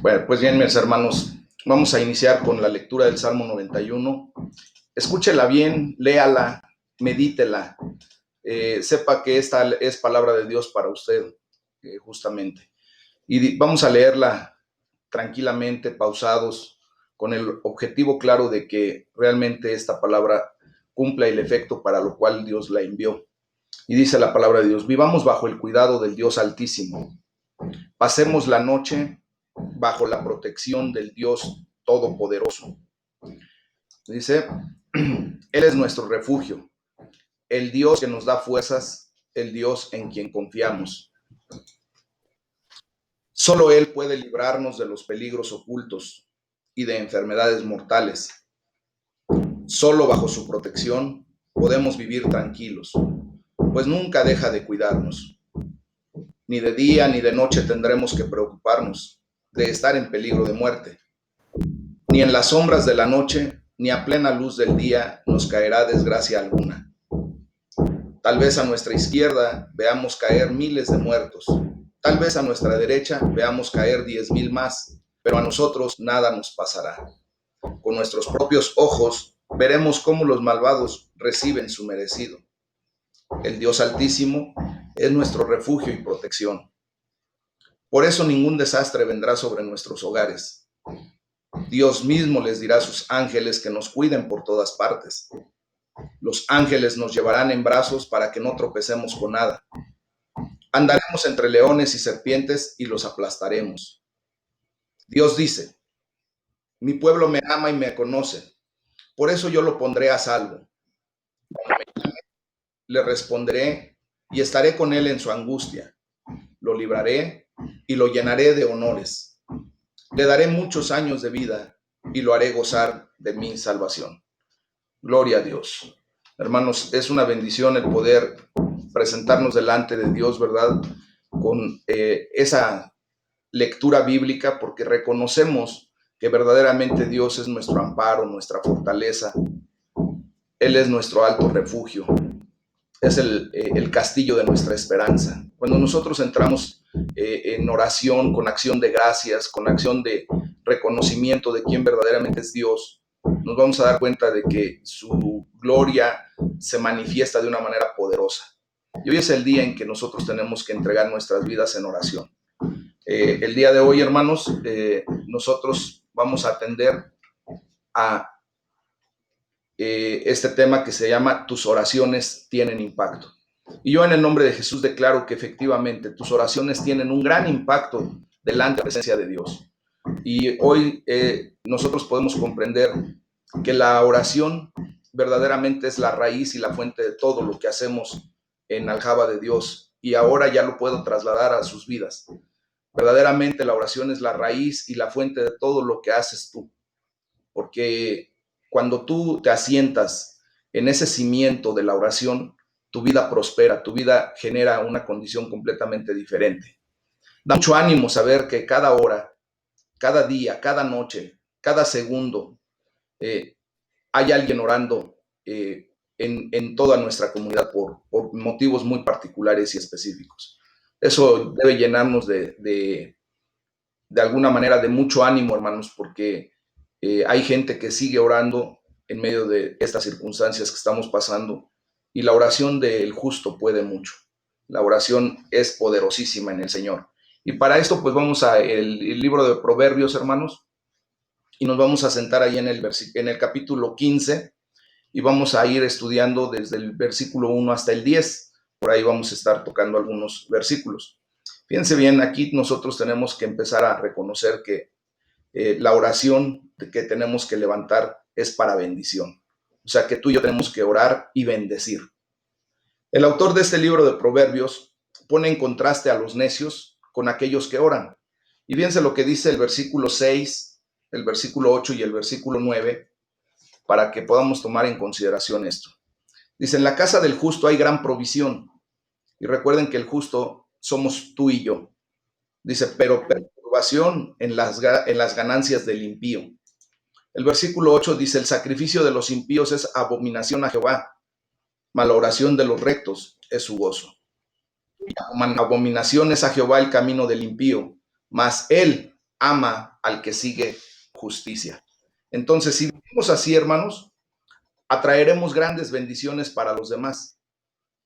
Bueno, pues bien, mis hermanos, vamos a iniciar con la lectura del Salmo 91. Escúchela bien, léala, medítela, sepa que esta es palabra de Dios para usted, justamente. Y vamos a leerla tranquilamente, pausados, con el objetivo claro de que realmente esta palabra cumpla el efecto para lo cual Dios la envió. Y dice la palabra de Dios: vivamos bajo el cuidado del Dios Altísimo. Pasemos la noche bajo la protección del Dios Todopoderoso. Dice, Él es nuestro refugio, el Dios que nos da fuerzas, el Dios en quien confiamos. Solo Él puede librarnos de los peligros ocultos y de enfermedades mortales. Solo bajo su protección podemos vivir tranquilos, pues nunca deja de cuidarnos. Ni de día ni de noche tendremos que preocuparnos de estar en peligro de muerte. Ni en las sombras de la noche, ni a plena luz del día nos caerá desgracia alguna. Tal vez a nuestra izquierda veamos caer miles de muertos. Tal vez a nuestra derecha veamos caer 10,000 más, pero a nosotros nada nos pasará. Con nuestros propios ojos veremos cómo los malvados reciben su merecido. El Dios Altísimo es nuestro refugio y protección. Por eso ningún desastre vendrá sobre nuestros hogares. Dios mismo les dirá a sus ángeles que nos cuiden por todas partes. Los ángeles nos llevarán en brazos para que no tropecemos con nada. Andaremos entre leones y serpientes y los aplastaremos. Dios dice, mi pueblo me ama y me conoce, por eso yo lo pondré a salvo. Le responderé y estaré con él en su angustia. Lo libraré y lo llenaré de honores. Le daré muchos años de vida y lo haré gozar de mi salvación. Gloria a Dios. Hermanos, es una bendición el poder presentarnos delante de Dios, ¿verdad? Con esa lectura bíblica, porque reconocemos que verdaderamente Dios es nuestro amparo, nuestra fortaleza. Él es nuestro alto refugio. Es el castillo de nuestra esperanza. Cuando nosotros entramos en oración, con acción de gracias, con acción de reconocimiento de quién verdaderamente es Dios, nos vamos a dar cuenta de que su gloria se manifiesta de una manera poderosa. Y hoy es el día en que nosotros tenemos que entregar nuestras vidas en oración. El día de hoy, hermanos, nosotros vamos a atender a este tema que se llama Tus oraciones tienen impacto. Y yo en el nombre de Jesús declaro que efectivamente tus oraciones tienen un gran impacto delante de la presencia de Dios. Y hoy nosotros podemos comprender que la oración verdaderamente es la raíz y la fuente de todo lo que hacemos en Aljaba de Dios. Y ahora ya lo puedo trasladar a sus vidas. Verdaderamente la oración es la raíz y la fuente de todo lo que haces tú. Porque cuando tú te asientas en ese cimiento de la oración, tu vida prospera, tu vida genera una condición completamente diferente. Da mucho ánimo saber que cada hora, cada día, cada noche, cada segundo, hay alguien orando en toda nuestra comunidad por motivos muy particulares y específicos. Eso debe llenarnos de alguna manera de mucho ánimo, hermanos, porque hay gente que sigue orando en medio de estas circunstancias que estamos pasando, y la oración del justo puede mucho. La oración es poderosísima en el Señor. Y para esto, pues vamos a el libro de Proverbios, hermanos, y nos vamos a sentar ahí en el capítulo 15, y vamos a ir estudiando desde el versículo 1 hasta el 10. Por ahí vamos a estar tocando algunos versículos. Fíjense bien, aquí nosotros tenemos que empezar a reconocer que la oración que tenemos que levantar es para bendición. O sea, que tú y yo tenemos que orar y bendecir. El autor de este libro de Proverbios pone en contraste a los necios con aquellos que oran. Y fíjense lo que dice el versículo 6, el versículo 8 y el versículo 9, para que podamos tomar en consideración esto. Dice, en la casa del justo hay gran provisión. Y recuerden que el justo somos tú y yo. Dice, pero perturbación en las ganancias del impío. El versículo 8 dice, el sacrificio de los impíos es abominación a Jehová, mas la oración de los rectos es su gozo. Abominación es a Jehová el camino del impío, mas él ama al que sigue justicia. Entonces, si vivimos así, hermanos, atraeremos grandes bendiciones para los demás.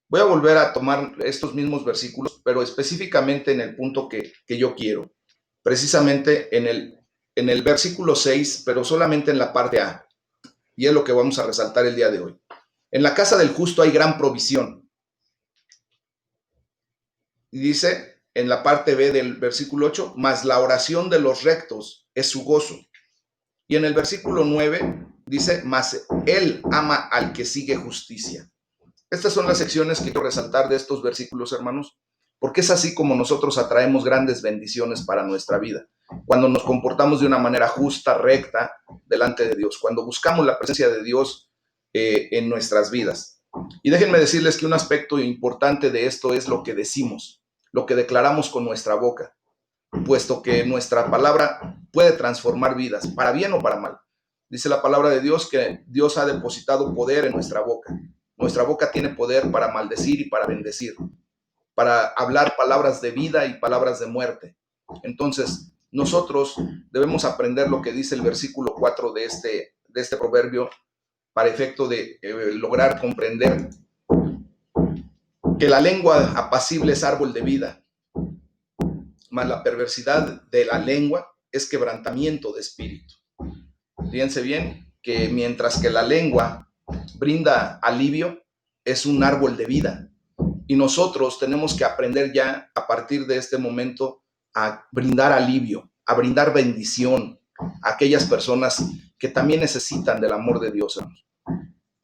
Voy a volver a tomar estos mismos versículos, pero específicamente en el punto que yo quiero, precisamente en el versículo 6, pero solamente en la parte A, y es lo que vamos a resaltar el día de hoy. En la casa del justo hay gran provisión. Y dice en la parte B del versículo 8, mas la oración de los rectos es su gozo. Y en el versículo 9 dice, mas él ama al que sigue justicia. Estas son las secciones que quiero resaltar de estos versículos, hermanos, porque es así como nosotros atraemos grandes bendiciones para nuestra vida. Cuando nos comportamos de una manera justa, recta, delante de Dios. Cuando buscamos la presencia de Dios en nuestras vidas. Y déjenme decirles que un aspecto importante de esto es lo que decimos, lo que declaramos con nuestra boca, puesto que nuestra palabra puede transformar vidas, para bien o para mal. Dice la palabra de Dios que Dios ha depositado poder en nuestra boca. Nuestra boca tiene poder para maldecir y para bendecir, para hablar palabras de vida y palabras de muerte. Entonces, nosotros debemos aprender lo que dice el versículo 4 de este proverbio para efecto de lograr comprender que la lengua apacible es árbol de vida, mas la perversidad de la lengua es quebrantamiento de espíritu. Fíjense bien que mientras que la lengua brinda alivio, es un árbol de vida. Y nosotros tenemos que aprender ya a partir de este momento a brindar alivio, a brindar bendición a aquellas personas que también necesitan del amor de Dios.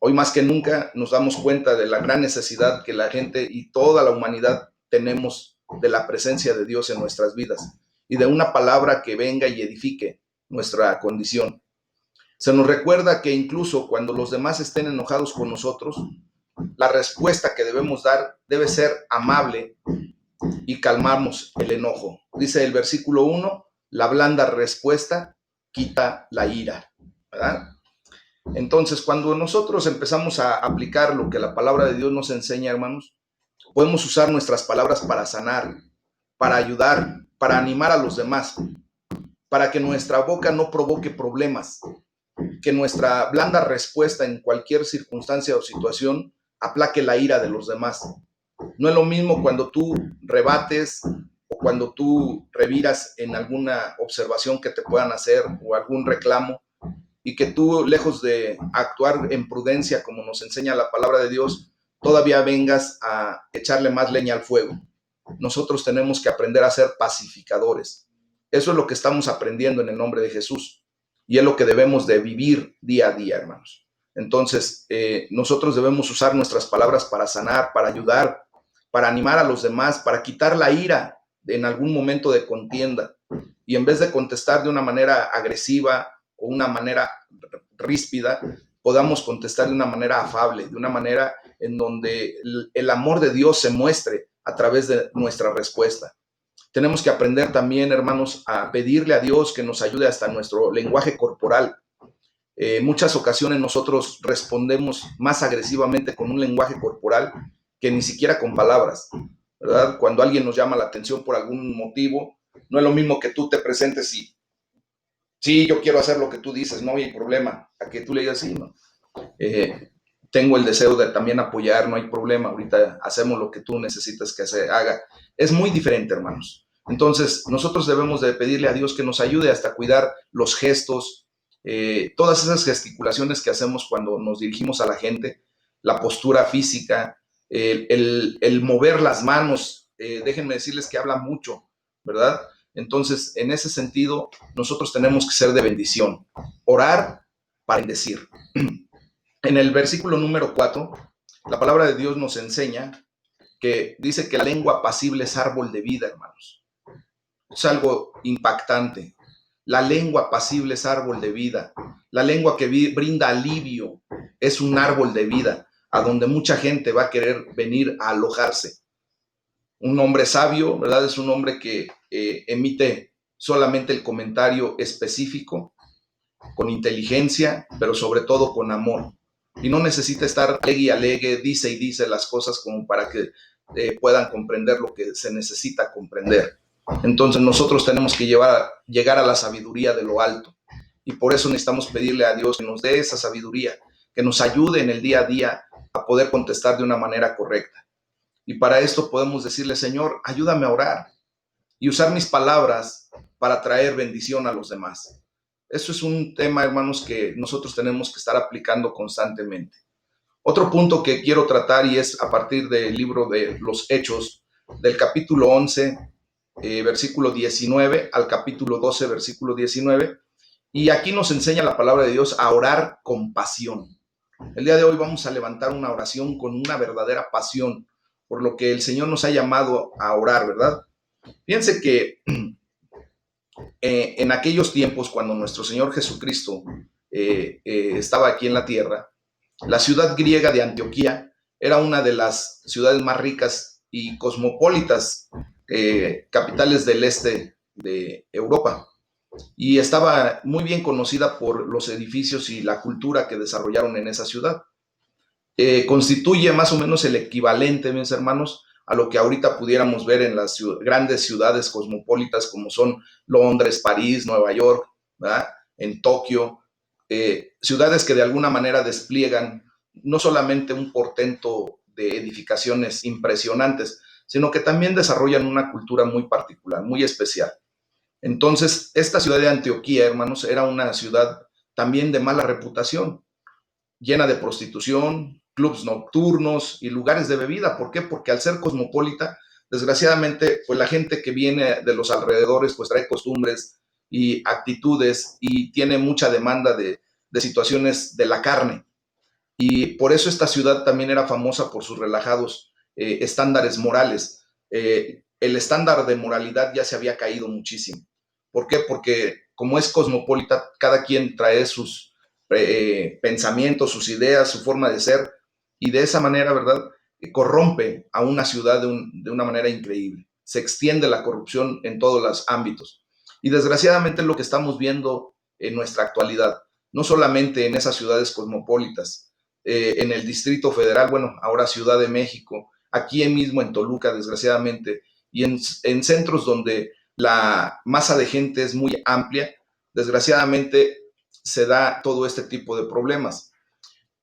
Hoy más que nunca nos damos cuenta de la gran necesidad que la gente y toda la humanidad tenemos de la presencia de Dios en nuestras vidas y de una palabra que venga y edifique nuestra condición. Se nos recuerda que incluso cuando los demás estén enojados con nosotros, la respuesta que debemos dar debe ser amable y calmamos el enojo. Dice el versículo 1, la blanda respuesta quita la ira, ¿verdad? Entonces, cuando nosotros empezamos a aplicar lo que la palabra de Dios nos enseña, hermanos, podemos usar nuestras palabras para sanar, para ayudar, para animar a los demás, para que nuestra boca no provoque problemas, que nuestra blanda respuesta en cualquier circunstancia o situación aplaque la ira de los demás. No es lo mismo cuando tú rebates o cuando tú reviras en alguna observación que te puedan hacer o algún reclamo y que tú, lejos de actuar en prudencia como nos enseña la palabra de Dios, todavía vengas a echarle más leña al fuego. Nosotros tenemos que aprender a ser pacificadores. Eso es lo que estamos aprendiendo en el nombre de Jesús y es lo que debemos de vivir día a día, hermanos. Entonces, nosotros debemos usar nuestras palabras para sanar, para ayudar, para animar a los demás, para quitar la ira en algún momento de contienda. Y en vez de contestar de una manera agresiva o una manera ríspida, podamos contestar de una manera afable, de una manera en donde el amor de Dios se muestre a través de nuestra respuesta. Tenemos que aprender también, hermanos, a pedirle a Dios que nos ayude hasta nuestro lenguaje corporal. Muchas ocasiones nosotros respondemos más agresivamente con un lenguaje corporal que ni siquiera con palabras, ¿verdad? Cuando alguien nos llama la atención por algún motivo, no es lo mismo que tú te presentes y sí, yo quiero hacer lo que tú dices, no hay problema, a que tú le digas sí, no. Tengo el deseo de también apoyar, no hay problema, ahorita hacemos lo que tú necesitas que se haga. Es muy diferente, hermanos. Entonces, nosotros debemos de pedirle a Dios que nos ayude hasta cuidar los gestos, todas esas gesticulaciones que hacemos cuando nos dirigimos a la gente, la postura física, el mover las manos, déjenme decirles que habla mucho, ¿verdad? Entonces, en ese sentido, nosotros tenemos que ser de bendición, orar para bendecir. En el versículo número 4, la palabra de Dios nos enseña que dice que la lengua apacible es árbol de vida, hermanos. Es algo impactante. La lengua apacible es árbol de vida. La lengua que brinda alivio es un árbol de vida, a donde mucha gente va a querer venir a alojarse. Un hombre sabio, ¿verdad? Es un hombre que emite solamente el comentario específico, con inteligencia, pero sobre todo con amor. Y no necesita estar alegue y alegue, dice y dice las cosas como para que puedan comprender lo que se necesita comprender. Entonces nosotros tenemos que llegar a la sabiduría de lo alto. Y por eso necesitamos pedirle a Dios que nos dé esa sabiduría, que nos ayude en el día a día a poder contestar de una manera correcta. Y para esto podemos decirle, Señor, ayúdame a orar y usar mis palabras para traer bendición a los demás. Eso es un tema, hermanos, que nosotros tenemos que estar aplicando constantemente. Otro punto que quiero tratar, y es a partir del libro de los Hechos, del capítulo 11, versículo 19, al capítulo 12, versículo 19. Y aquí nos enseña la palabra de Dios a orar con pasión. El día de hoy vamos a levantar una oración con una verdadera pasión por lo que el Señor nos ha llamado a orar, ¿verdad? Fíjense que en aquellos tiempos, cuando nuestro Señor Jesucristo estaba aquí en la tierra, la ciudad griega de Antioquía era una de las ciudades más ricas y cosmopolitas, capitales del este de Europa, y estaba muy bien conocida por los edificios y la cultura que desarrollaron en esa ciudad. Constituye más o menos el equivalente, mis hermanos, a lo que ahorita pudiéramos ver en las grandes ciudades cosmopolitas como son Londres, París, Nueva York, ¿verdad? En Tokio, ciudades que de alguna manera despliegan no solamente un portento de edificaciones impresionantes, sino que también desarrollan una cultura muy particular, muy especial. Entonces, esta ciudad de Antioquía, hermanos, era una ciudad también de mala reputación, llena de prostitución, clubs nocturnos y lugares de bebida. ¿Por qué? Porque al ser cosmopolita, desgraciadamente, pues la gente que viene de los alrededores, pues trae costumbres y actitudes y tiene mucha demanda de situaciones de la carne. Y por eso esta ciudad también era famosa por sus relajados estándares morales. El estándar de moralidad ya se había caído muchísimo. ¿Por qué? Porque como es cosmopolita, cada quien trae sus pensamientos, sus ideas, su forma de ser, y de esa manera, ¿verdad? Corrompe a una ciudad de una manera increíble. Se extiende la corrupción en todos los ámbitos. Y desgraciadamente es lo que estamos viendo en nuestra actualidad, no solamente en esas ciudades cosmopolitas, en el Distrito Federal, bueno, ahora Ciudad de México, aquí mismo en Toluca, desgraciadamente, y en centros donde la masa de gente es muy amplia, desgraciadamente se da todo este tipo de problemas.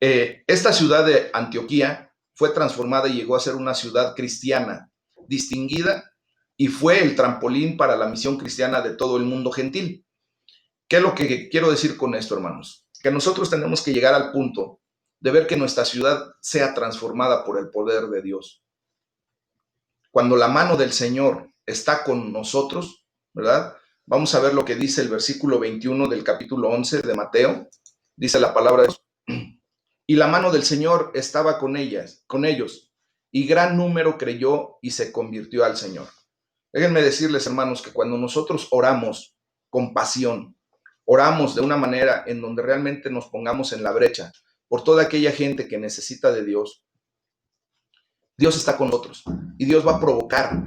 Esta ciudad de Antioquía fue transformada y llegó a ser una ciudad cristiana distinguida y fue el trampolín para la misión cristiana de todo el mundo gentil. ¿Qué es lo que quiero decir con esto, hermanos? Que nosotros tenemos que llegar al punto de ver que nuestra ciudad sea transformada por el poder de Dios. Cuando la mano del Señor está con nosotros, ¿verdad? Vamos a ver lo que dice el versículo 21 del capítulo 11 de Mateo. Dice la palabra de Dios. Y la mano del Señor estaba con ellos, y gran número creyó y se convirtió al Señor. Déjenme decirles, hermanos, que cuando nosotros oramos con pasión, oramos de una manera en donde realmente nos pongamos en la brecha por toda aquella gente que necesita de Dios, Dios está con nosotros y Dios va a provocar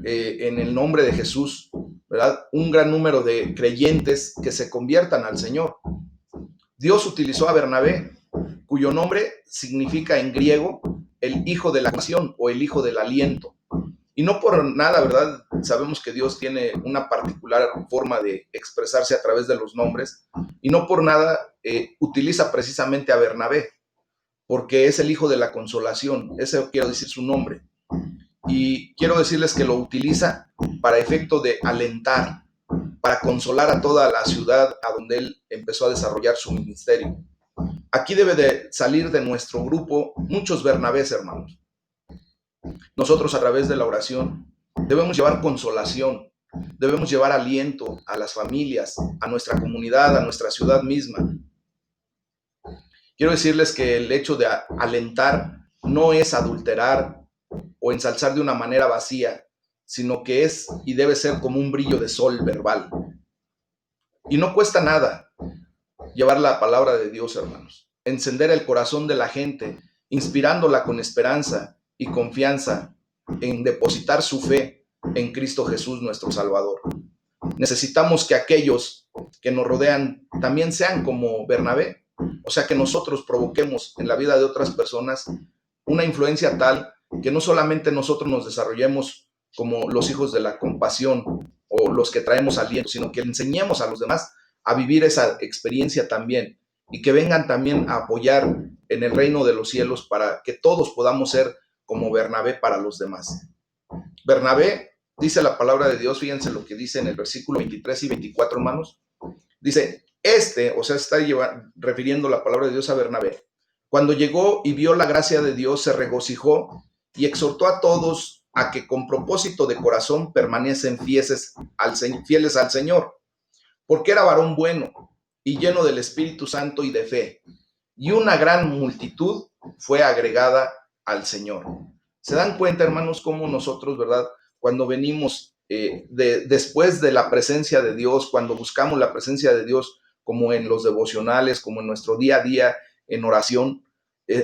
en el nombre de Jesús, ¿verdad? Un gran número de creyentes que se conviertan al Señor. Dios utilizó a Bernabé, cuyo nombre significa en griego el hijo de la nación o el hijo del aliento. Y no por nada, ¿verdad? Sabemos que Dios tiene una particular forma de expresarse a través de los nombres, y no por nada utiliza precisamente a Bernabé, porque es el hijo de la consolación, ese quiero decir su nombre. Y quiero decirles que lo utiliza para efecto de alentar, para consolar a toda la ciudad a donde él empezó a desarrollar su ministerio. Aquí debe de salir de nuestro grupo muchos Bernabés, hermanos. Nosotros a través de la oración debemos llevar consolación, debemos llevar aliento a las familias, a nuestra comunidad, a nuestra ciudad misma. Quiero decirles que el hecho de alentar no es adulterar o ensalzar de una manera vacía, sino que es y debe ser como un brillo de sol verbal. Y no cuesta nada llevar la palabra de Dios, hermanos. Encender el corazón de la gente, inspirándola con esperanza y confianza en depositar su fe en Cristo Jesús, nuestro Salvador. Necesitamos que aquellos que nos rodean también sean como Bernabé, o sea, que nosotros provoquemos en la vida de otras personas una influencia tal que no solamente nosotros nos desarrollemos como los hijos de la compasión o los que traemos aliento, sino que enseñemos a los demás a vivir esa experiencia también y que vengan también a apoyar en el reino de los cielos para que todos podamos ser como Bernabé para los demás. Bernabé, dice la palabra de Dios, fíjense lo que dice en el versículo 23 y 24, hermanos. Dice, o sea, está refiriendo la palabra de Dios a Bernabé. Cuando llegó y vio la gracia de Dios, se regocijó y exhortó a todos a que con propósito de corazón permanecen fieles al Señor, porque era varón bueno y lleno del Espíritu Santo y de fe, y una gran multitud fue agregada al Señor. ¿Se dan cuenta, hermanos, cómo nosotros, verdad, cuando venimos después de la presencia de Dios, cuando buscamos la presencia de Dios, como en los devocionales, como en nuestro día a día en oración,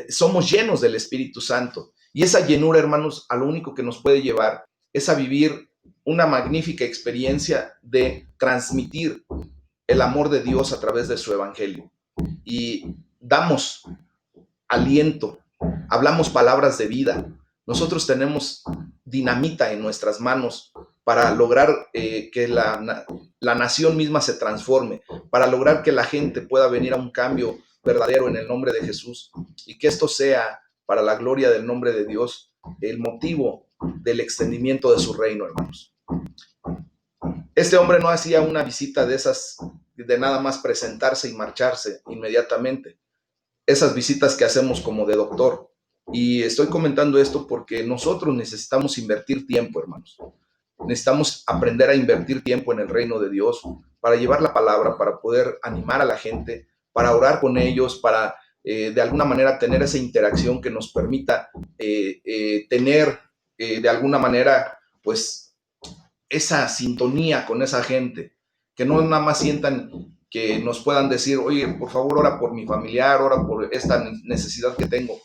somos llenos del Espíritu Santo? Y esa llenura, hermanos, a lo único que nos puede llevar es a vivir una magnífica experiencia de transmitir el amor de Dios a través de su evangelio. Y damos aliento, hablamos palabras de vida. Nosotros tenemos dinamita en nuestras manos para lograr que la nación misma se transforme, para lograr que la gente pueda venir a un cambio verdadero en el nombre de Jesús, y que esto sea para la gloria del nombre de Dios el motivo del extendimiento de su reino, hermanos. Este hombre no hacía una visita de esas, de nada más presentarse y marcharse inmediatamente. Esas visitas que hacemos como de doctor. Y estoy comentando esto porque nosotros necesitamos invertir tiempo, hermanos. Necesitamos aprender a invertir tiempo en el reino de Dios para llevar la palabra, para poder animar a la gente, para orar con ellos, para de alguna manera tener esa interacción que nos permita tener de alguna manera, pues, esa sintonía con esa gente, que no nada más sientan que nos puedan decir, oye, por favor, ora por mi familiar, ora por esta necesidad que tengo.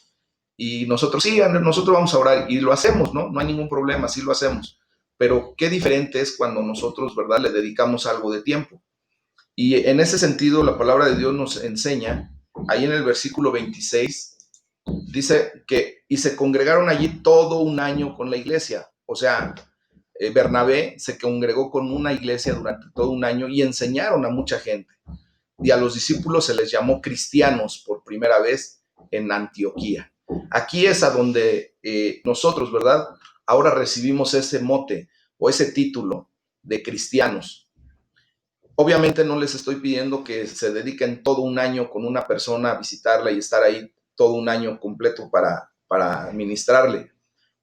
Y nosotros, sí, nosotros vamos a orar, y lo hacemos, ¿no? No hay ningún problema, sí lo hacemos. Pero qué diferente es cuando nosotros, ¿verdad?, le dedicamos algo de tiempo. Y en ese sentido, la palabra de Dios nos enseña, ahí en el versículo 26, dice que, y se congregaron allí todo un año con la iglesia. O sea, Bernabé se congregó con una iglesia durante todo un año y enseñaron a mucha gente. Y a los discípulos se les llamó cristianos por primera vez en Antioquía. Aquí es a donde nosotros, ¿verdad?, ahora recibimos ese mote o ese título de cristianos. Obviamente no les estoy pidiendo que se dediquen todo un año con una persona a visitarla y estar ahí todo un año completo para ministrarle,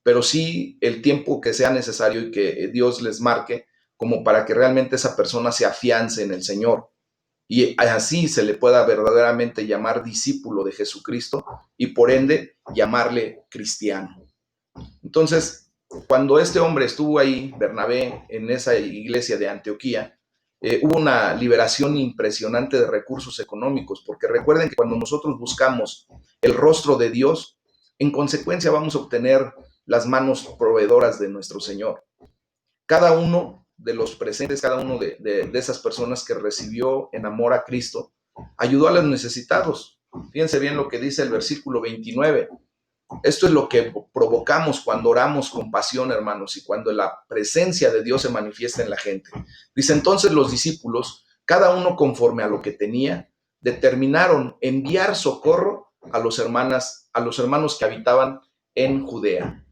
pero sí el tiempo que sea necesario y que Dios les marque como para que realmente esa persona se afiance en el Señor y así se le pueda verdaderamente llamar discípulo de Jesucristo y por ende llamarle cristiano. Entonces, cuando este hombre estuvo ahí, Bernabé, en esa iglesia de Antioquía, hubo una liberación impresionante de recursos económicos, porque recuerden que cuando nosotros buscamos el rostro de Dios, en consecuencia vamos a obtener las manos proveedoras de nuestro Señor. Cada uno de los presentes, cada uno de esas personas que recibió en amor a Cristo, ayudó a los necesitados. Fíjense bien lo que dice el versículo 29. Esto es lo que provocamos cuando oramos con pasión, hermanos, y cuando la presencia de Dios se manifiesta en la gente. Dice, entonces los discípulos, cada uno conforme a lo que tenía, determinaron enviar socorro a los hermanos que habitaban en Judea.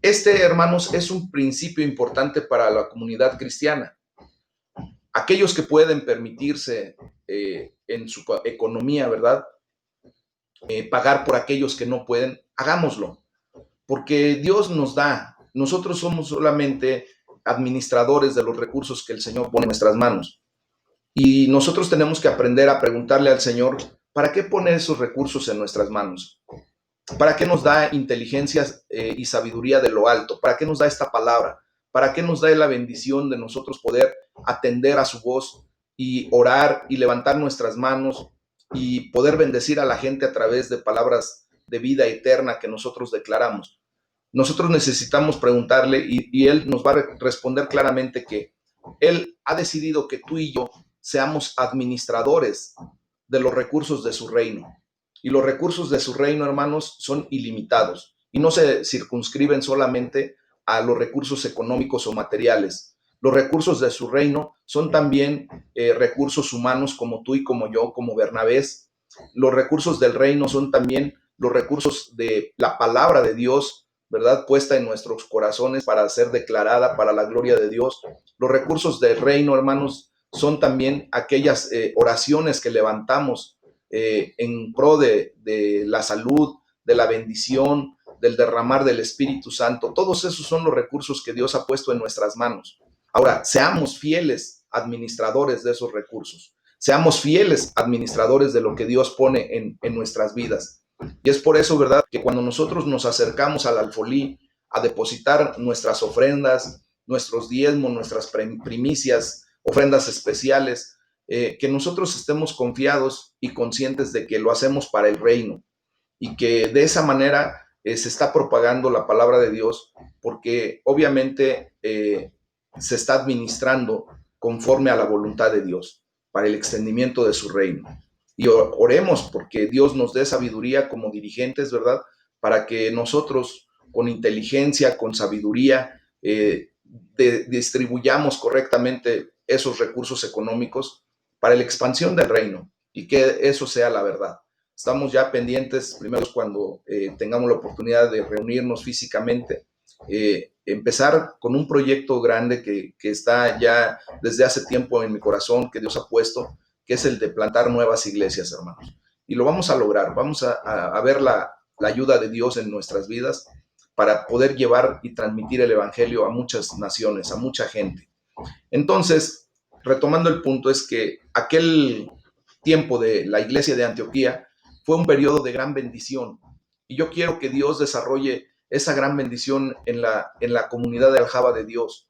Este, hermanos, es un principio importante para la comunidad cristiana. Aquellos que pueden permitirse en su economía, ¿verdad?, pagar por aquellos que no pueden, hagámoslo, porque Dios nos da. Nosotros somos solamente administradores de los recursos que el Señor pone en nuestras manos. Y nosotros tenemos que aprender a preguntarle al Señor, ¿para qué pone esos recursos en nuestras manos? ¿Para qué nos da inteligencia y sabiduría de lo alto? ¿Para qué nos da esta palabra? ¿Para qué nos da la bendición de nosotros poder atender a su voz y orar y levantar nuestras manos y poder bendecir a la gente a través de palabras de vida eterna que nosotros declaramos? Nosotros necesitamos preguntarle y Él nos va a responder claramente que Él ha decidido que tú y yo seamos administradores de los recursos de su reino. Y los recursos de su reino, hermanos, son ilimitados. y no se circunscriben solamente a los recursos económicos o materiales. Los recursos de su reino son también recursos humanos como tú y como yo, como Bernabés. Los recursos del reino son también los recursos de la palabra de Dios, ¿verdad? Puesta en nuestros corazones para ser declarada para la gloria de Dios. Los recursos del reino, hermanos, son también aquellas oraciones que levantamos en pro de la salud, de la bendición, del derramar del Espíritu Santo. Todos esos son los recursos que Dios ha puesto en nuestras manos. Ahora, seamos fieles administradores de esos recursos. Seamos fieles administradores de lo que Dios pone en nuestras vidas. Y es por eso, ¿verdad?, que cuando nosotros nos acercamos al alfolí a depositar nuestras ofrendas, nuestros diezmos, nuestras primicias, ofrendas especiales, que nosotros estemos confiados y conscientes de que lo hacemos para el reino y que de esa manera se está propagando la palabra de Dios, porque obviamente se está administrando conforme a la voluntad de Dios para el extendimiento de su reino. Y oremos porque Dios nos dé sabiduría como dirigentes, ¿verdad? Para que nosotros con inteligencia, con sabiduría, distribuyamos correctamente esos recursos económicos para la expansión del reino y que eso sea la verdad. Estamos ya pendientes, primero cuando tengamos la oportunidad de reunirnos físicamente, empezar con un proyecto grande que está ya desde hace tiempo en mi corazón, que Dios ha puesto, que es el de plantar nuevas iglesias, hermanos. Y lo vamos a lograr, vamos a ver la ayuda de Dios en nuestras vidas para poder llevar y transmitir el evangelio a muchas naciones, a mucha gente. Entonces, retomando el punto, es que aquel tiempo de la iglesia de Antioquía fue un periodo de gran bendición. Y yo quiero que Dios desarrolle esa gran bendición en la comunidad de Aljaba de Dios.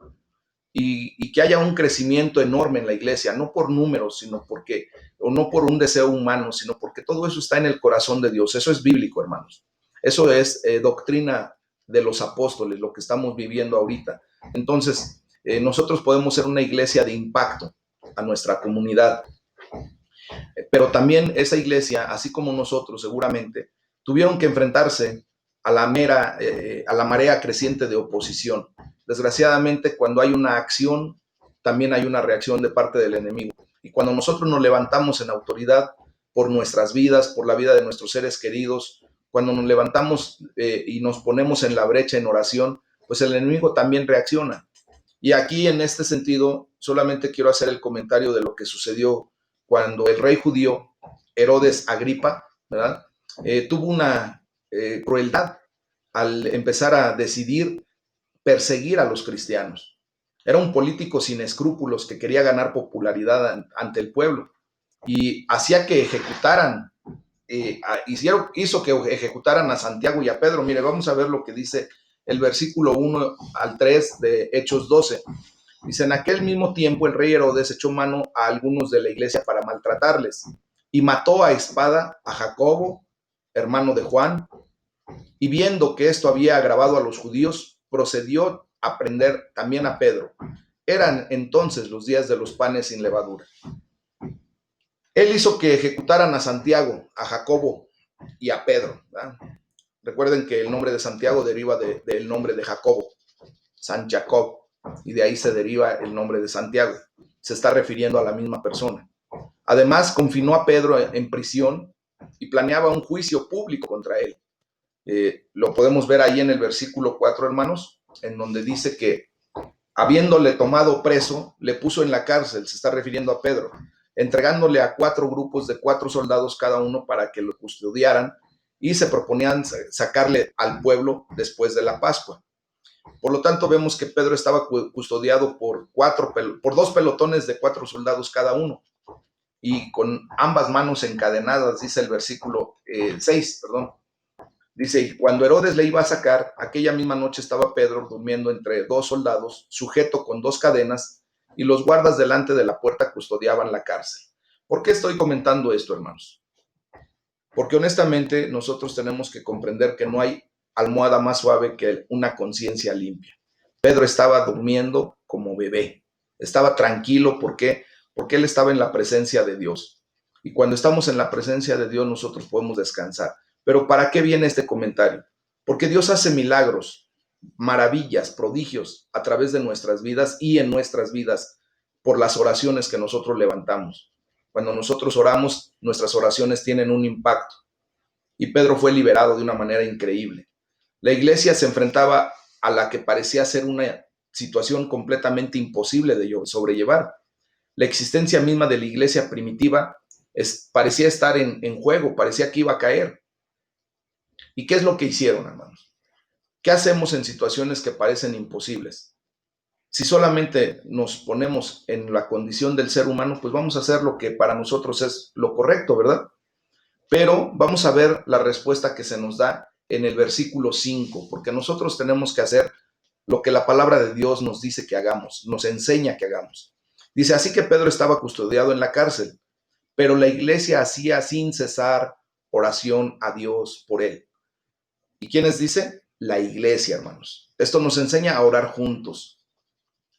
Y que haya un crecimiento enorme en la iglesia, no por números, sino porque, o no por un deseo humano, sino porque todo eso está en el corazón de Dios. Eso es bíblico, hermanos. Eso es doctrina de los apóstoles, lo que estamos viviendo ahorita. Entonces, nosotros podemos ser una iglesia de impacto a nuestra comunidad. Pero también esa iglesia, así como nosotros seguramente, tuvieron que enfrentarse a la marea creciente de oposición. Desgraciadamente, cuando hay una acción, también hay una reacción de parte del enemigo. Y cuando nosotros nos levantamos en autoridad por nuestras vidas, por la vida de nuestros seres queridos, cuando nos levantamos y nos ponemos en la brecha en oración, pues el enemigo también reacciona. Y aquí, en este sentido, solamente quiero hacer el comentario de lo que sucedió cuando el rey judío, Herodes Agripa, ¿verdad?, tuvo una crueldad al empezar a decidir perseguir a los cristianos. Era un político sin escrúpulos que quería ganar popularidad ante el pueblo y hacía que ejecutaran, hizo que ejecutaran a Santiago y a Pedro. Mire, vamos a ver lo que dice el versículo 1 al 3 de Hechos 12. Dice: en aquel mismo tiempo el rey Herodes echó mano a algunos de la iglesia para maltratarles y mató a espada a Jacobo, hermano de Juan, y viendo que esto había agravado a los judíos, procedió a prender también a Pedro. Eran entonces los días de los panes sin levadura. Él hizo que ejecutaran a Santiago, a Jacobo y a Pedro, ¿verdad? Recuerden que el nombre de Santiago deriva del nombre de Jacobo, San Jacob, y de ahí se deriva el nombre de Santiago. Se está refiriendo a la misma persona. Además, confinó a Pedro en prisión y planeaba un juicio público contra él. Lo podemos ver ahí en el versículo 4, hermanos, en donde dice que habiéndole tomado preso, le puso en la cárcel, se está refiriendo a Pedro, entregándole a 4 grupos de 4 soldados cada uno para que lo custodiaran, y se proponían sacarle al pueblo después de la Pascua. Por lo tanto, vemos que Pedro estaba custodiado por 2 pelotones de 4 soldados cada uno, y con ambas manos encadenadas, dice el versículo 6, perdón. Dice: y cuando Herodes le iba a sacar, aquella misma noche estaba Pedro durmiendo entre 2 soldados, sujeto con 2 cadenas, y los guardas delante de la puerta custodiaban la cárcel. ¿Por qué estoy comentando esto, hermanos? Porque honestamente nosotros tenemos que comprender que no hay almohada más suave que una conciencia limpia. Pedro estaba durmiendo como bebé, estaba tranquilo. ¿Por qué? Porque él estaba en la presencia de Dios. Y cuando estamos en la presencia de Dios, nosotros podemos descansar. Pero ¿para qué viene este comentario? porque Dios hace milagros, maravillas, prodigios a través de nuestras vidas y en nuestras vidas por las oraciones que nosotros levantamos. Cuando nosotros oramos, nuestras oraciones tienen un impacto. Y Pedro fue liberado de una manera increíble. La iglesia se enfrentaba a la que parecía ser una situación completamente imposible de sobrellevar. La existencia misma de la iglesia primitiva parecía estar en juego, parecía que iba a caer. ¿Y qué es lo que hicieron, hermanos? ¿Qué hacemos en situaciones que parecen imposibles? Si solamente nos ponemos en la condición del ser humano, pues vamos a hacer lo que para nosotros es lo correcto, ¿verdad? Pero vamos a ver la respuesta que se nos da en el versículo 5, porque nosotros tenemos que hacer lo que la palabra de Dios nos dice que hagamos, nos enseña que hagamos. Dice, así que Pedro estaba custodiado en la cárcel, pero la iglesia hacía sin cesar oración a Dios por él. ¿Y quiénes dice? La iglesia, hermanos. Esto nos enseña a orar juntos.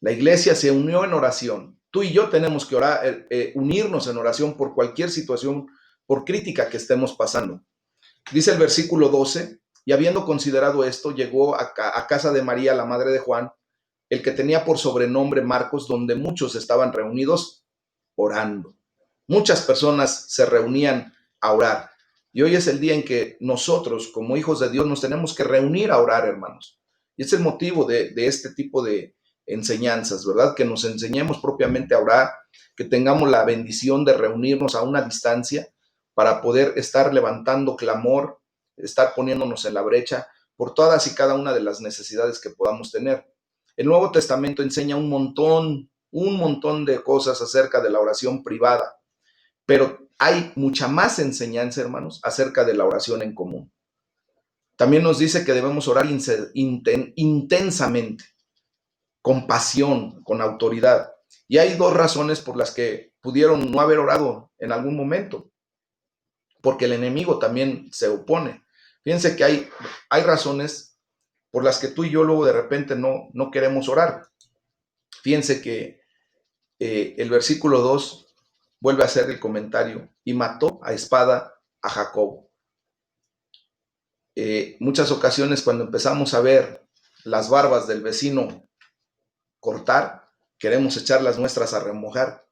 La iglesia se unió en oración. Tú y yo tenemos que orar, unirnos en oración por cualquier situación, por crítica que estemos pasando. Dice el versículo 12, y habiendo considerado esto, llegó a casa de María, la madre de Juan, el que tenía por sobrenombre Marcos, donde muchos estaban reunidos orando. Muchas personas se reunían a orar. Y hoy es el día en que nosotros, como hijos de Dios, nos tenemos que reunir a orar, hermanos. Y es el motivo de este tipo de enseñanzas, ¿verdad? Que nos enseñemos propiamente a orar, que tengamos la bendición de reunirnos a una distancia para poder estar levantando clamor, estar poniéndonos en la brecha por todas y cada una de las necesidades que podamos tener. El Nuevo Testamento enseña un montón de cosas acerca de la oración privada, pero hay mucha más enseñanza, hermanos, acerca de la oración en común. También nos dice que debemos orar intensamente, con pasión, con autoridad. Y hay dos razones por las que pudieron no haber orado en algún momento, porque el enemigo también se opone. Fíjense que hay razones por las que tú y yo luego de repente no queremos orar. Fíjense que el versículo 2 vuelve a hacer el comentario, y mató a espada a Jacob. Muchas ocasiones cuando empezamos a ver las barbas del vecino cortar, queremos echar las nuestras a remojar.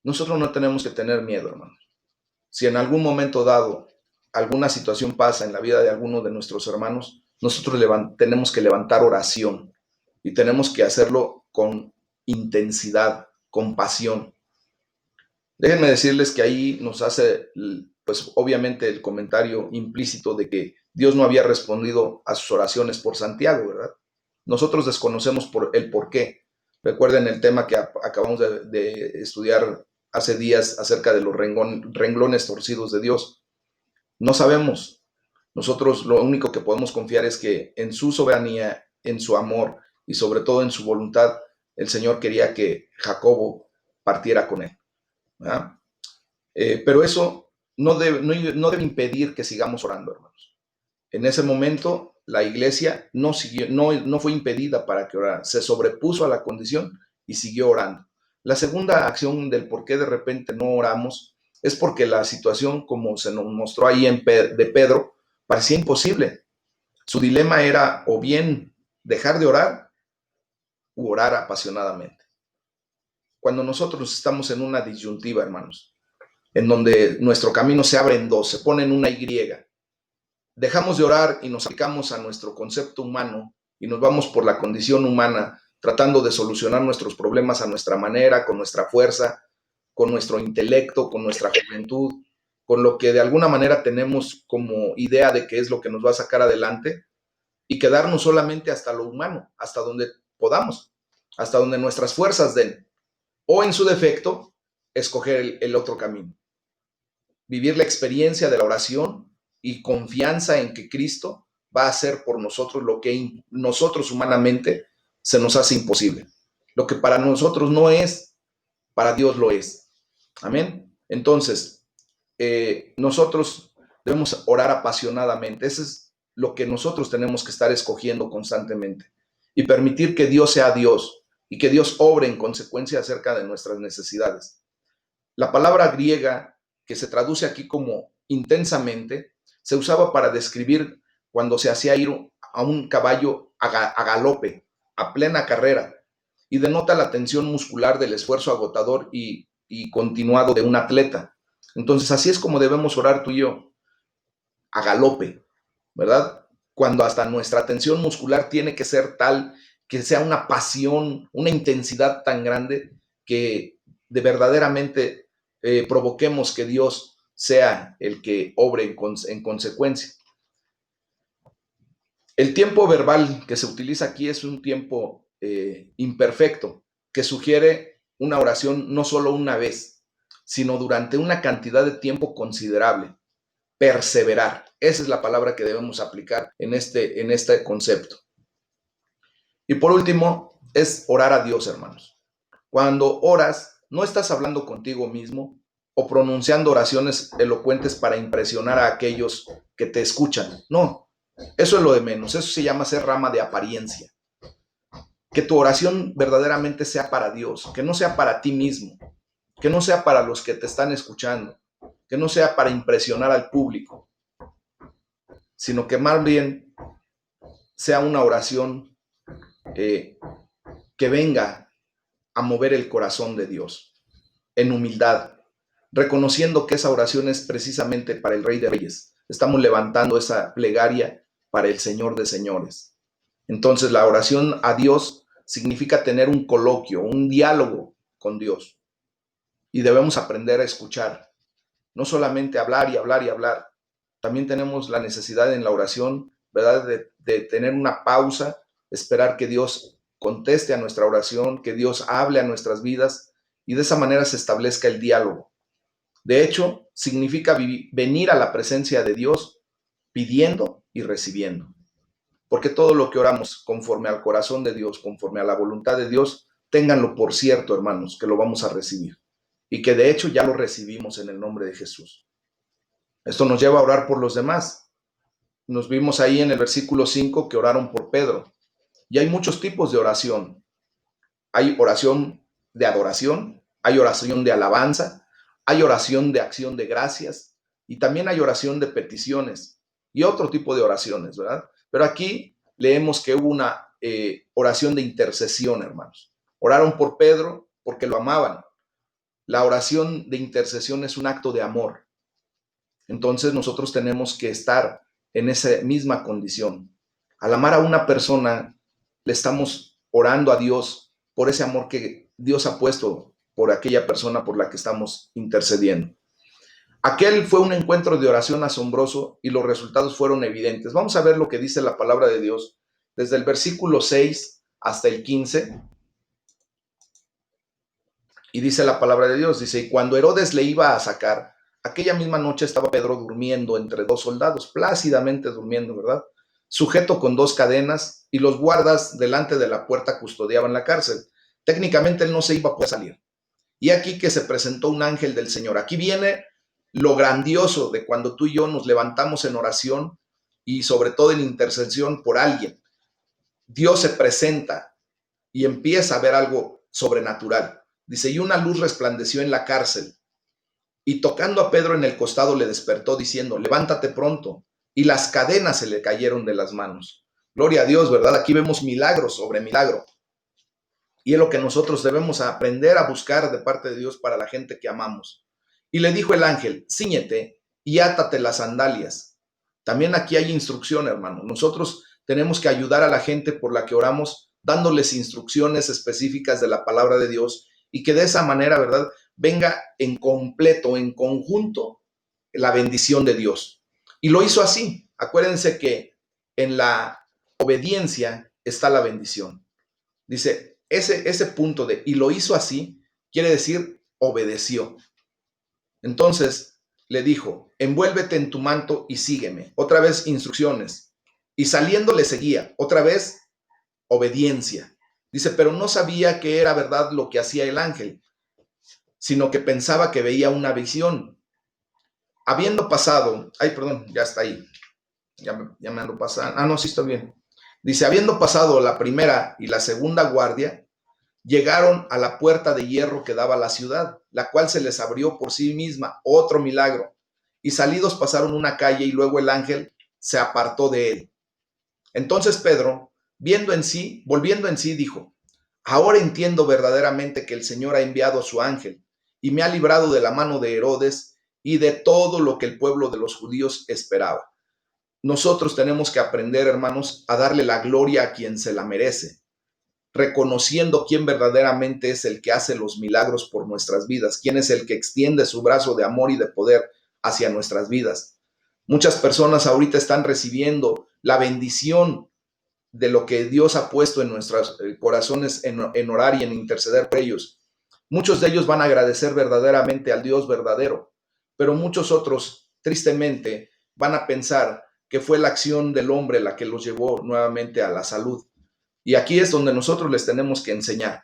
Nosotros no tenemos que tener miedo, hermanos. Si en algún momento dado alguna situación pasa en la vida de alguno de nuestros hermanos, nosotros tenemos que levantar oración y tenemos que hacerlo con intensidad, con pasión. Déjenme decirles que ahí nos hace, pues obviamente, el comentario implícito de que Dios no había respondido a sus oraciones por Santiago, ¿verdad? Nosotros desconocemos el por qué. Recuerden el tema que acabamos de estudiar hace días acerca de los renglones torcidos de Dios. No sabemos. Nosotros lo único que podemos confiar es que en su soberanía, en su amor y sobre todo en su voluntad, el Señor quería que Jacobo partiera con él. Pero eso no debe impedir que sigamos orando, hermanos. En ese momento la iglesia no fue impedida para que orara, se sobrepuso a la condición y siguió orando. La segunda acción del por qué de repente no oramos es porque la situación, como se nos mostró ahí de Pedro, parecía imposible. Su dilema era o bien dejar de orar u orar apasionadamente. Cuando nosotros estamos en una disyuntiva, hermanos, en donde nuestro camino se abre en dos, se pone en una Y. Dejamos de orar y nos aplicamos a nuestro concepto humano y nos vamos por la condición humana, tratando de solucionar nuestros problemas a nuestra manera, con nuestra fuerza, con nuestro intelecto, con nuestra juventud, con lo que de alguna manera tenemos como idea de qué es lo que nos va a sacar adelante, y quedarnos solamente hasta lo humano, hasta donde podamos, hasta donde nuestras fuerzas den, o en su defecto, escoger el otro camino. Vivir la experiencia de la oración y confianza en que Cristo va a hacer por nosotros lo que nosotros humanamente se nos hace imposible. Lo que para nosotros no es, para Dios lo es. Amén. Entonces, nosotros debemos orar apasionadamente. Eso es lo que nosotros tenemos que estar escogiendo constantemente y permitir que Dios sea Dios y que Dios obre en consecuencia acerca de nuestras necesidades. La palabra griega que se traduce aquí como intensamente, se usaba para describir cuando se hacía ir a un caballo a galope, a plena carrera, y denota la tensión muscular del esfuerzo agotador y continuado de un atleta. Entonces, así es como debemos orar tú y yo, a galope, ¿verdad? Cuando hasta nuestra tensión muscular tiene que ser tal que sea una pasión, una intensidad tan grande que de verdaderamente provoquemos que Dios sea el que obre en consecuencia. El tiempo verbal que se utiliza aquí es un tiempo imperfecto, que sugiere una oración no solo una vez, sino durante una cantidad de tiempo considerable. Perseverar. Esa es la palabra que debemos aplicar en este concepto. Y por último, es orar a Dios, hermanos. Cuando oras, no estás hablando contigo mismo o pronunciando oraciones elocuentes para impresionar a aquellos que te escuchan. No, eso es lo de menos. Eso se llama ser rama de apariencia. Que tu oración verdaderamente sea para Dios, que no sea para ti mismo, que no sea para los que te están escuchando, que no sea para impresionar al público, sino que más bien sea una oración que venga a mover el corazón de Dios en humildad, reconociendo que esa oración es precisamente para el Rey de Reyes. Estamos levantando esa plegaria para el Señor de Señores. Entonces, la oración a Dios significa tener un coloquio, un diálogo con Dios. Y debemos aprender a escuchar, no solamente hablar y hablar y hablar. También tenemos la necesidad en la oración, ¿verdad?, de tener una pausa, esperar que Dios conteste a nuestra oración, que Dios hable a nuestras vidas y de esa manera se establezca el diálogo. De hecho, significa venir a la presencia de Dios pidiendo y recibiendo. Porque todo lo que oramos conforme al corazón de Dios, conforme a la voluntad de Dios, ténganlo por cierto, hermanos, que lo vamos a recibir. Y que de hecho ya lo recibimos en el nombre de Jesús. Esto nos lleva a orar por los demás. Nos vimos ahí en el versículo 5 que oraron por Pedro. Y hay muchos tipos de oración. Hay oración de adoración, hay oración de alabanza, hay oración de acción de gracias y también hay oración de peticiones y otro tipo de oraciones, ¿verdad? Pero aquí leemos que hubo una oración de intercesión, hermanos. Oraron por Pedro porque lo amaban. La oración de intercesión es un acto de amor. Entonces nosotros tenemos que estar en esa misma condición. Al amar a una persona, le estamos orando a Dios por ese amor que Dios ha puesto por aquella persona por la que estamos intercediendo. Aquel fue un encuentro de oración asombroso y los resultados fueron evidentes. Vamos a ver lo que dice la palabra de Dios desde el versículo 6 hasta el 15. Y dice la palabra de Dios, dice, y cuando Herodes le iba a sacar, aquella misma noche estaba Pedro durmiendo entre dos soldados, plácidamente durmiendo, ¿verdad? Sujeto con dos cadenas y los guardas delante de la puerta custodiaban la cárcel. Técnicamente él no se iba a poder salir. Y aquí que se presentó un ángel del Señor. Aquí viene lo grandioso de cuando tú y yo nos levantamos en oración y sobre todo en intercesión por alguien. Dios se presenta y empieza a ver algo sobrenatural. Dice, y una luz resplandeció en la cárcel, y tocando a Pedro en el costado le despertó diciendo, levántate pronto, y las cadenas se le cayeron de las manos. Gloria a Dios, ¿verdad? Aquí vemos milagro sobre milagro. Y es lo que nosotros debemos aprender a buscar de parte de Dios para la gente que amamos. Y le dijo el ángel, cíñete y átate las sandalias. También aquí hay instrucción, hermano. Nosotros tenemos que ayudar a la gente por la que oramos, dándoles instrucciones específicas de la palabra de Dios y que de esa manera, ¿verdad?, venga en completo, en conjunto, la bendición de Dios. Y lo hizo así. Acuérdense que en la obediencia está la bendición. Dice, ese punto de, y lo hizo así, quiere decir, obedeció. Entonces le dijo, envuélvete en tu manto y sígueme. Otra vez instrucciones. Y saliendo le seguía. Otra vez, obediencia. Dice, pero no sabía que era verdad lo que hacía el ángel, sino que pensaba que veía una visión. Habiendo pasado, ya está ahí. Ya me ando pasando. No, sí está bien. Dice, habiendo pasado la primera y la segunda guardia, llegaron a la puerta de hierro que daba a la ciudad, la cual se les abrió por sí misma, otro milagro. Y salidos pasaron una calle y luego el ángel se apartó de él. Entonces Pedro, volviendo en sí, dijo: ahora entiendo verdaderamente que el Señor ha enviado a su ángel y me ha librado de la mano de Herodes y de todo lo que el pueblo de los judíos esperaba. Nosotros tenemos que aprender, hermanos, a darle la gloria a quien se la merece, reconociendo quién verdaderamente es el que hace los milagros por nuestras vidas, quién es el que extiende su brazo de amor y de poder hacia nuestras vidas. Muchas personas ahorita están recibiendo la bendición de lo que Dios ha puesto en nuestros corazones en orar y en interceder por ellos. Muchos de ellos van a agradecer verdaderamente al Dios verdadero, pero muchos otros, tristemente, van a pensar que fue la acción del hombre la que los llevó nuevamente a la salud. Y aquí es donde nosotros les tenemos que enseñar.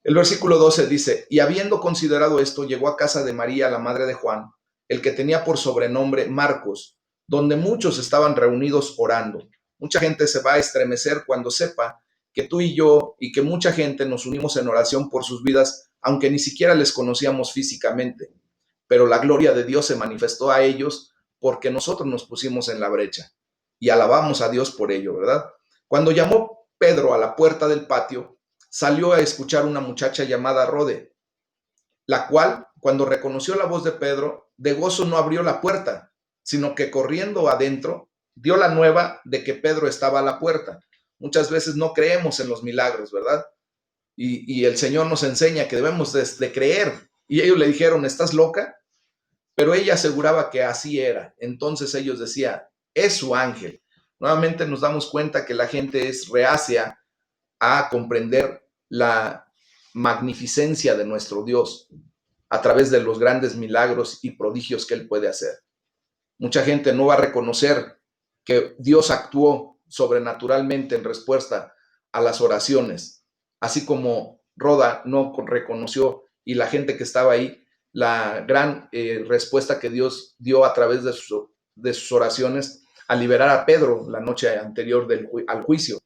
El versículo 12 dice: y habiendo considerado esto, llegó a casa de María, la madre de Juan, el que tenía por sobrenombre Marcos, donde muchos estaban reunidos orando. Mucha gente se va a estremecer cuando sepa que tú y yo y que mucha gente nos unimos en oración por sus vidas, aunque ni siquiera les conocíamos físicamente. Pero la gloria de Dios se manifestó a ellos porque nosotros nos pusimos en la brecha y alabamos a Dios por ello, ¿verdad? Cuando llamó Pedro a la puerta del patio, salió a escuchar una muchacha llamada Rode, la cual, cuando reconoció la voz de Pedro, de gozo no abrió la puerta, sino que corriendo adentro, dio la nueva de que Pedro estaba a la puerta. Muchas veces no creemos en los milagros, ¿verdad? Y el Señor nos enseña que debemos de creer. Y ellos le dijeron: ¿estás loca? Pero ella aseguraba que así era. Entonces ellos decían: es su ángel. Nuevamente nos damos cuenta que la gente es reacia a comprender la magnificencia de nuestro Dios a través de los grandes milagros y prodigios que Él puede hacer. Mucha gente no va a reconocer que Dios actuó sobrenaturalmente en respuesta a las oraciones, así como Roda no reconoció, y la gente que estaba ahí, la gran respuesta que Dios dio a través de sus oraciones al liberar a Pedro la noche anterior al juicio.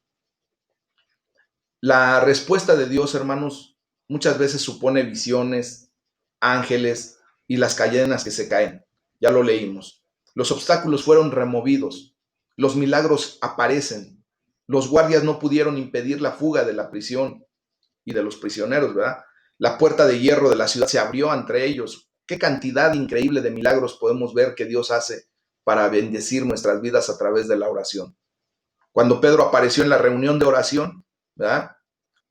La respuesta de Dios, hermanos, muchas veces supone visiones, ángeles y las cadenas que se caen. Ya lo leímos. Los obstáculos fueron removidos. Los milagros aparecen. Los guardias no pudieron impedir la fuga de la prisión y de los prisioneros, ¿verdad? La puerta de hierro de la ciudad se abrió entre ellos. Qué cantidad increíble de milagros podemos ver que Dios hace para bendecir nuestras vidas a través de la oración. Cuando Pedro apareció en la reunión de oración, ¿verdad?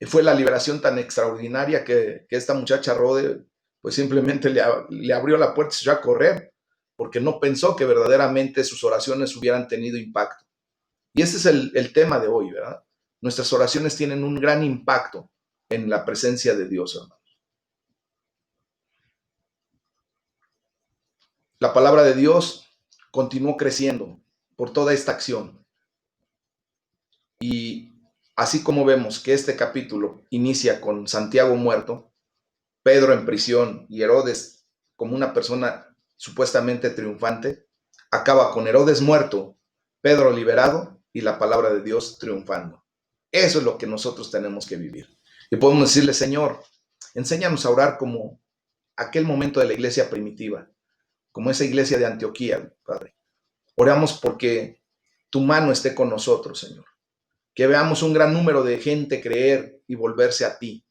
Fue la liberación tan extraordinaria que esta muchacha Rode, pues simplemente le abrió la puerta y se echó a correr, porque no pensó que verdaderamente sus oraciones hubieran tenido impacto. Y ese es el tema de hoy, ¿verdad? Nuestras oraciones tienen un gran impacto en la presencia de Dios, hermano. La palabra de Dios continuó creciendo por toda esta acción. Y así como vemos que este capítulo inicia con Santiago muerto, Pedro en prisión y Herodes como una persona supuestamente triunfante, acaba con Herodes muerto, Pedro liberado y la palabra de Dios triunfando. Eso es lo que nosotros tenemos que vivir. Y podemos decirle: Señor, enséñanos a orar como aquel momento de la iglesia primitiva, como esa iglesia de Antioquía, Padre. Oramos porque tu mano esté con nosotros, Señor. Que veamos un gran número de gente creer y volverse a ti.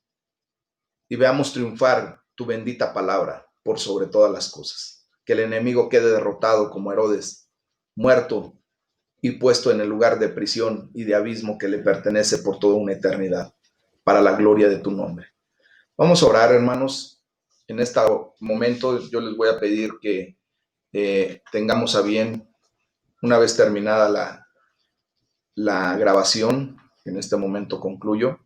Y veamos triunfar tu bendita palabra por sobre todas las cosas. Que el enemigo quede derrotado como Herodes, muerto y puesto en el lugar de prisión y de abismo que le pertenece por toda una eternidad, para la gloria de tu nombre. Vamos a orar, hermanos. En este momento yo les voy a pedir que tengamos a bien, una vez terminada la grabación, en este momento concluyo,